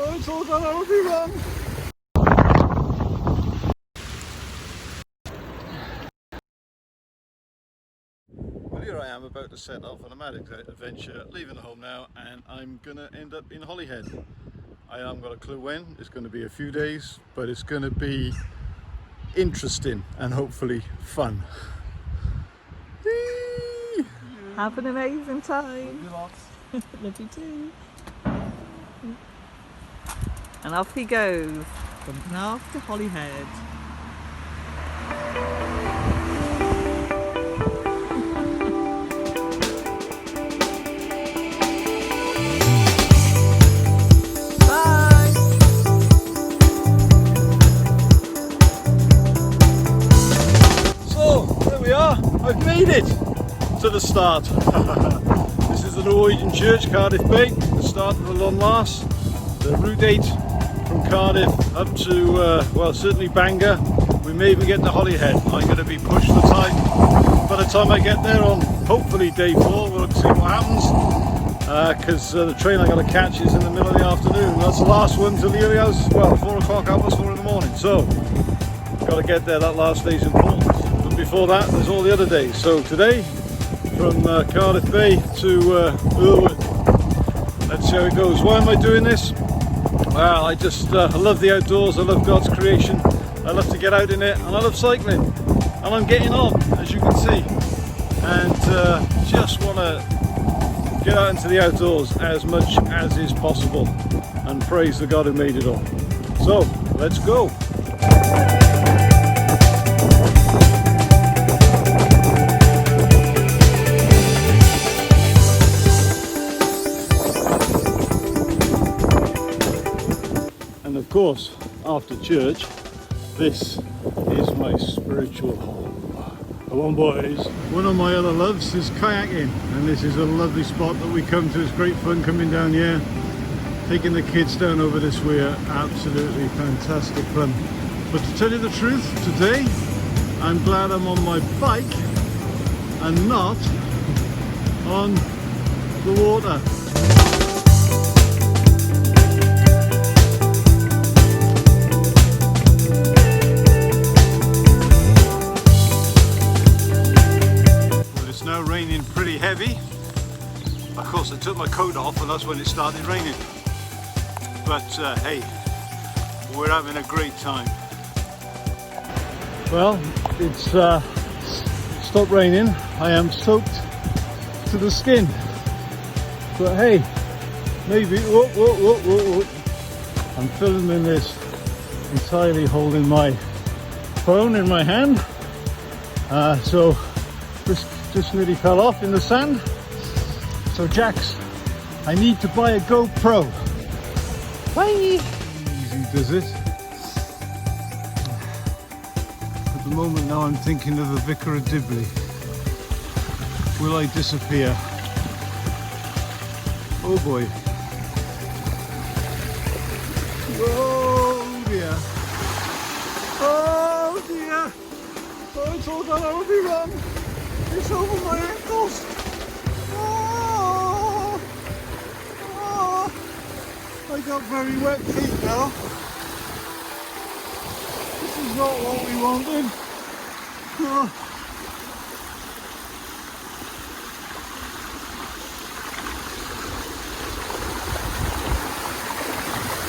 Oh, it's all gone horribly wrong. Well, here I am about to set off on a mad adventure, leaving the home now, and I'm going to end up in Holyhead. I haven't got a clue when. It's going to be a few days, but it's going to be interesting and hopefully fun. Whee! Have an amazing time. Love you lots. Love you too. And off he goes from Cardiff to Holyhead. Bye. So, there we are. I've made it to the start. This is the Norwegian Church, Cardiff Bay, the start of the Lon Las. The route 8 from Cardiff up to, well, certainly Bangor. We may even get to Holyhead. I'm going to be pushed for time. By the time I get there on hopefully day 4, we'll see what happens. Because the train I got to catch is in the middle of the afternoon. That's the last one till the early hours, well, 4 o'clock, hours 4 in the morning. So, got to get there. That last day's important. But before that, there's all the other days. So today, from Cardiff Bay to Holyhead. Let's see how it goes. Why am I doing this? Well, I just I love the outdoors, I love God's creation, I love to get out in it, and I love cycling. And I'm getting on, as you can see. And just want to get out into the outdoors as much as is possible and praise the God who made it all. So, let's go. And of course, after church, this is my spiritual home. Come on, boys. One of my other loves is kayaking, and this is a lovely spot that we come to. It's great fun coming down here, taking the kids down over this weir. Absolutely fantastic fun. But to tell you the truth, today I'm glad I'm on my bike and not on the water. Raining pretty heavy. Of course I took my coat off and that's when it started raining, but hey, we're having a great time. Well, it's stopped raining. I am soaked to the skin, but hey, maybe I'm filming this entirely holding my phone in my hand, so just nearly fell off in the sand. So Jax, I need to buy a GoPro. Bye! Easy does it. At the moment now I'm thinking of the Vicar of Dibley. Will I disappear? Oh boy. Oh dear. Oh dear. Oh, it's all gone horribly wrong. It's over my ankles. Oh, oh. I got very wet feet now. This is not what we wanted. Oh.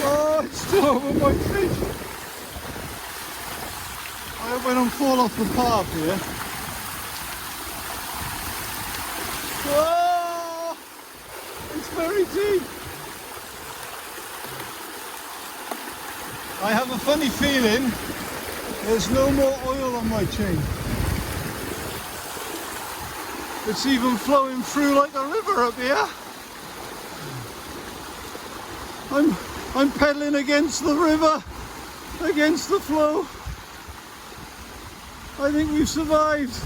Oh, it's still over my feet. I hope I don't fall off the path here. Oh, it's very deep. I have a funny feeling there's no more oil on my chain. It's even flowing through like a river up here. I'm pedaling against the river, against the flow. I think we've survived.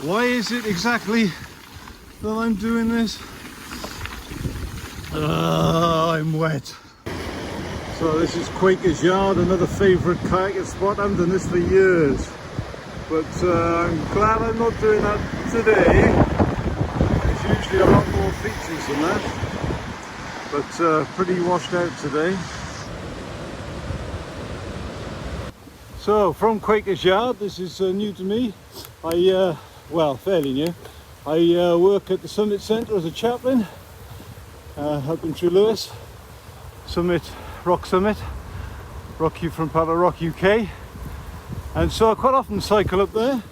Why is it exactly that I'm doing this? I'm wet. So this is Quaker's Yard, another favourite kayaking spot. I haven't done this for years, but I'm glad I'm not doing that today. There's usually a lot more features this and that, but pretty washed out today. So from Quaker's Yard, this is new to me. Well, fairly new. I work at the Summit Centre as a chaplain, helping through Lewis, Rock Summit, from part of Rock UK, and so I quite often cycle up there.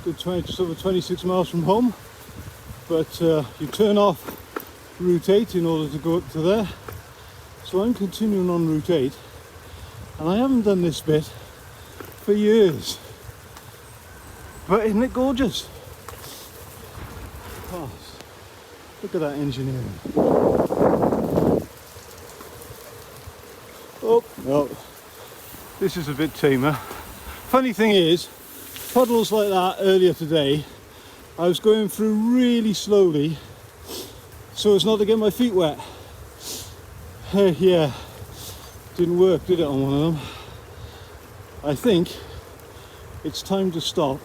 Just over 26 miles from home, but you turn off Route 8 in order to go up to there. So I'm continuing on Route 8, and I haven't done this bit for years. But isn't it gorgeous? Oh, look at that engineering. Oh, no, this is a bit tamer. Funny thing is, puddles like that earlier today, I was going through really slowly so as not to get my feet wet. Yeah, didn't work, did it, on one of them? I think it's time to stop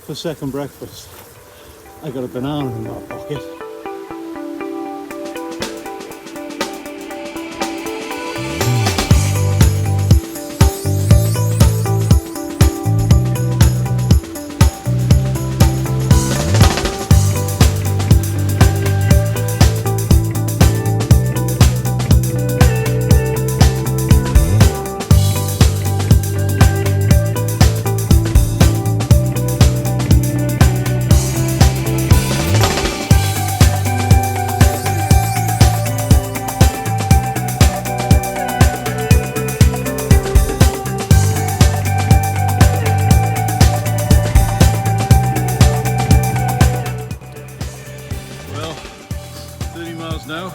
for second breakfast. I got a banana in my pocket. Now, I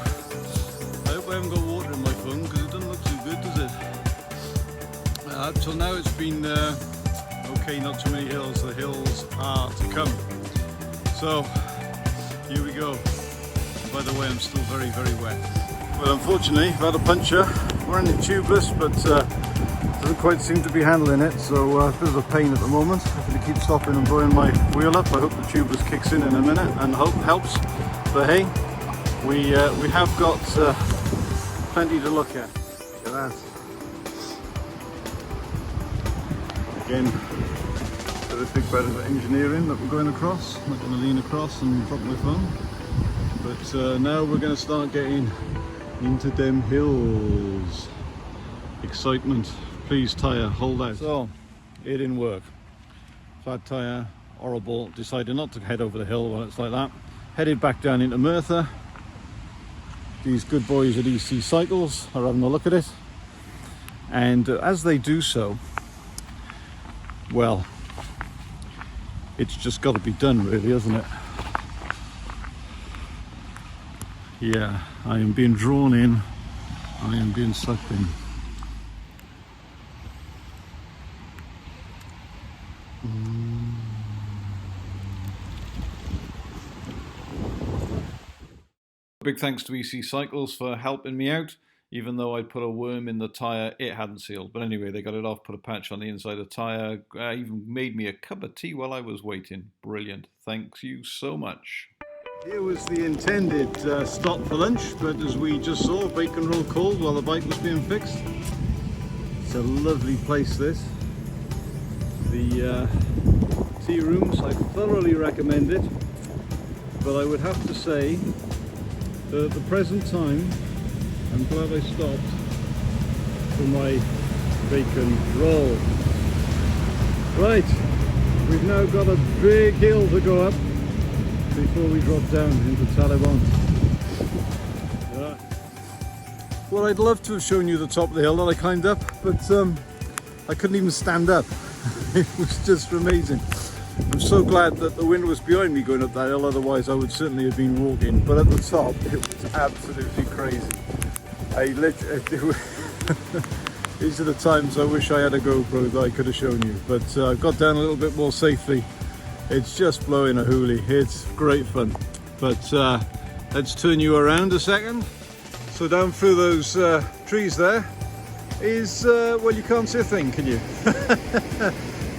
hope I haven't got water in my phone because it doesn't look too good, does it? Up till now it's been okay, not too many hills. The hills are to come. So here we go. By the way, I'm still very, very wet. Well, unfortunately, I've had a puncture. We're in the tubeless, but doesn't quite seem to be handling it. So a bit of a pain at the moment. I have to keep stopping and blowing my wheel up. I hope the tubeless kicks in a minute and hope helps. But hey, we have got plenty to look at. Look at that. Again, a big bit of engineering that we're going across. I'm not going to lean across and drop my phone. But now we're going to start getting into them hills. Excitement. Please tyre, hold out. So, it didn't work. Flat tyre, horrible. Decided not to head over the hill when it's like that. Headed back down into Merthyr. These good boys at EC Cycles are having a look at it, and as they do so, well, it's just got to be done, really, hasn't it? Yeah, I am being drawn in, I am being sucked in. Big thanks to EC Cycles for helping me out. Even though I put a worm in the tyre, it hadn't sealed. But anyway, they got it off, put a patch on the inside of the tyre, even made me a cup of tea while I was waiting. Brilliant. Thanks you so much. Here was the intended stop for lunch, but as we just saw, bacon roll cold while the bike was being fixed. It's a lovely place, this. The tea rooms, I thoroughly recommend it. But I would have to say, at the present time, I'm glad I stopped for my bacon roll. Right, we've now got a big hill to go up before we drop down into Taliban. Yeah. Well, I'd love to have shown you the top of the hill that I climbed up, but I couldn't even stand up. It was just amazing. I'm so glad that the wind was behind me going up that hill, otherwise I would certainly have been walking. But at the top, it was absolutely crazy. These are the times I wish I had a GoPro that I could have shown you. But I got down a little bit more safely. It's just blowing a hoolie. It's great fun. But let's turn you around a second. So down through those trees there is, well, you can't see a thing, can you?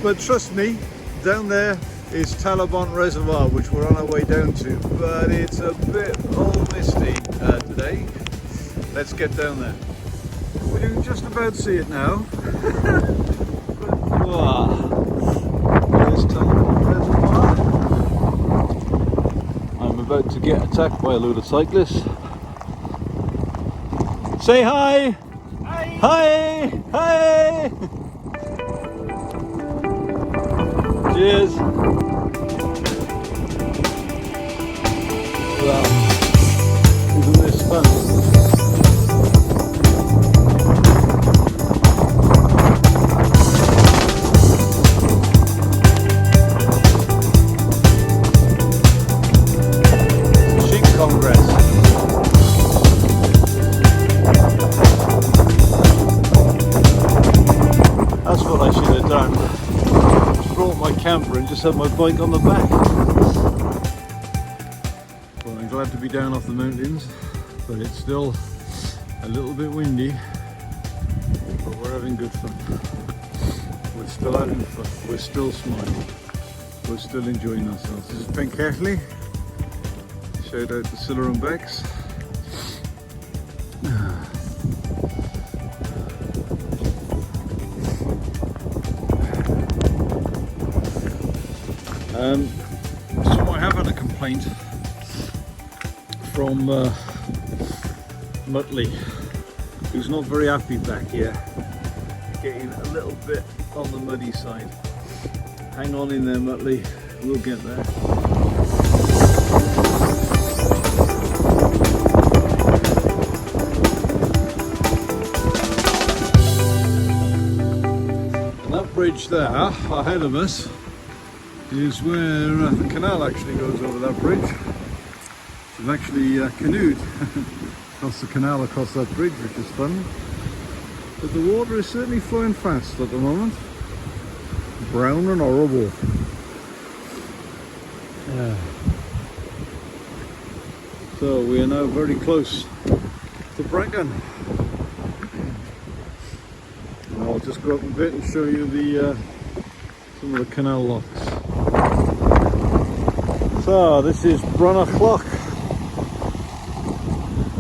But trust me, down there is Talabont Reservoir, which we're on our way down to, but it's a bit all misty today. Let's get down there. We can just about see it now. Wow. There's Talabont Reservoir. I'm about to get attacked by a load of cyclists. Say hi! Hi! Hi! Hi! Cheers! Wow, isn't this fun? Sheep Congress. That's what I should have done. Just brought my camper and just had my bike on the back. Well, I'm glad to be down off the mountains, but it's still a little bit windy. But we're having good fun. We're still having fun. We're still smiling. We're still enjoying ourselves. This is Pencastley. Shout out to Silla and Bex. So I have had a complaint from Muttley, who's not very happy back here, getting a little bit on the muddy side. Hang on in there, Muttley, we'll get there. And that bridge there ahead of us is where the canal actually goes over that bridge. We've actually canoed across the canal, across that bridge, which is fun. But the water is certainly flowing fast at the moment. Brown and horrible. Yeah. So we are now very close to Brecon. And I'll just go up a bit and show you the some of the canal locks. So this is Brunachloch,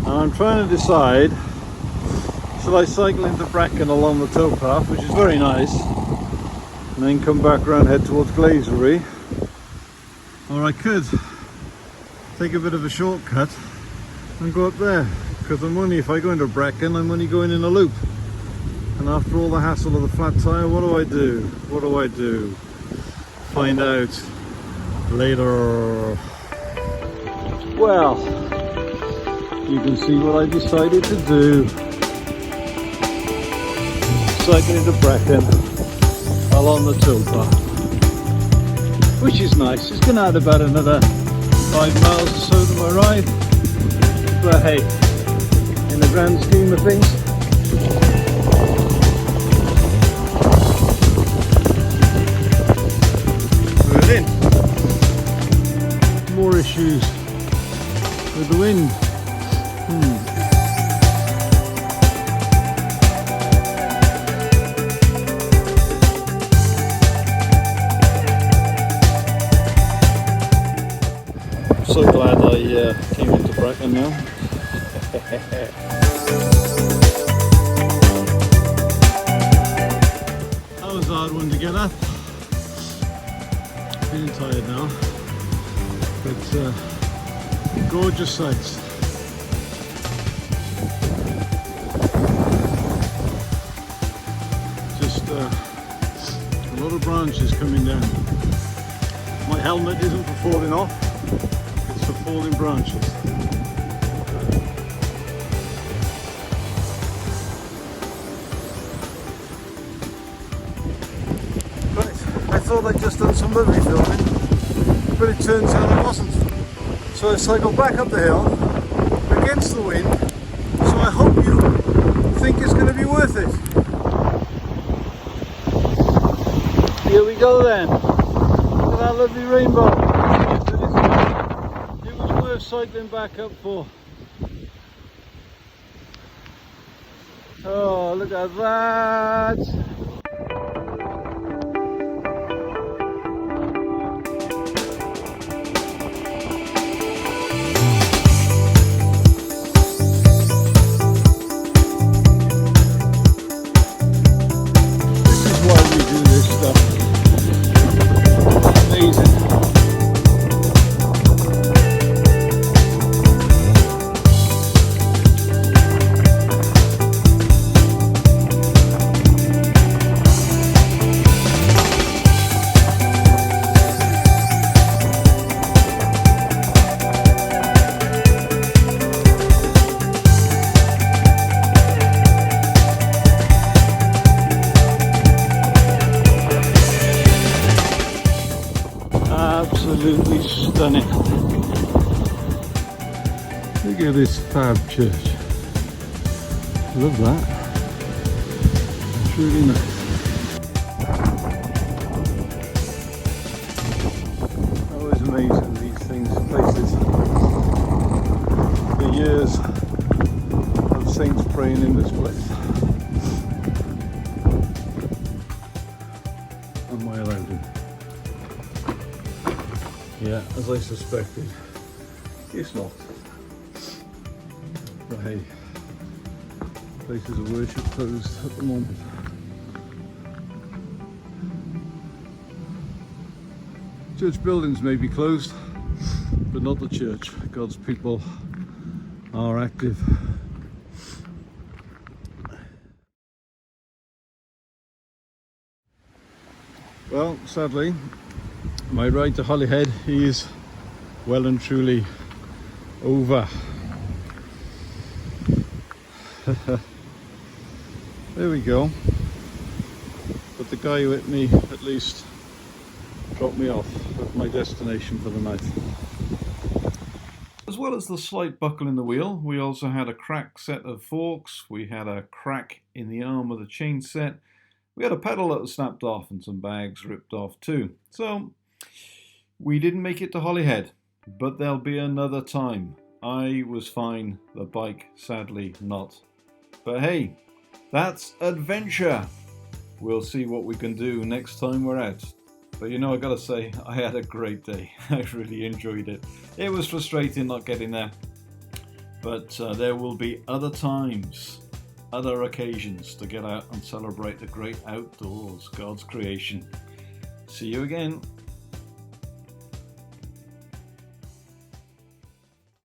and I'm trying to decide, shall I cycle into Brecon along the towpath, which is very nice, and then come back around, head towards Glazery, or I could take a bit of a shortcut and go up there, because if I go into Brecon, I'm only going in a loop, and after all the hassle of the flat tyre, what do I do? What do I do? Find out later. Well, you can see what I decided to do. Cycling into Brecon along the towpath, which is nice. It's going to add about another 5 miles or so to my ride, but hey, in the grand scheme of things, we're in. More issues with the wind. I'm so glad I came into Brecon now. That was a hard one to get up. Feeling tired now. But gorgeous sights. Just a lot of branches coming down. My helmet isn't for falling off, it's for falling branches. Right, I thought I'd just done some movie filming, but it turns out I wasn't. So I cycled back up the hill against the wind, so I hope you think it's going to be worth it. Here we go then. Look at that lovely rainbow. It was worth cycling back up for. Oh, look at that. stunning. Look at this fab church. Love that. It's really nice. Always amazing, these things, places. The years of saints praying in this place. Am I allowed in? Yeah, as I suspected, it's not. But hey, places of worship closed at the moment. Church buildings may be closed, but not the church. God's people are active. Well, sadly, my ride to Holyhead is well and truly over. There we go. But the guy with me at least dropped me off at my destination for the night. As well as the slight buckle in the wheel, we also had a cracked set of forks, we had a crack in the arm of the chain set, we had a pedal that was snapped off and some bags ripped off too. So we didn't make it to Holyhead, but there'll be another time. I was fine, the bike sadly not. But hey, that's adventure. We'll see what we can do next time we're out. But you know, I gotta say, I had a great day. I really enjoyed it. It was frustrating not getting there, but there will be other times, other occasions to get out and celebrate the great outdoors, God's creation. See you again.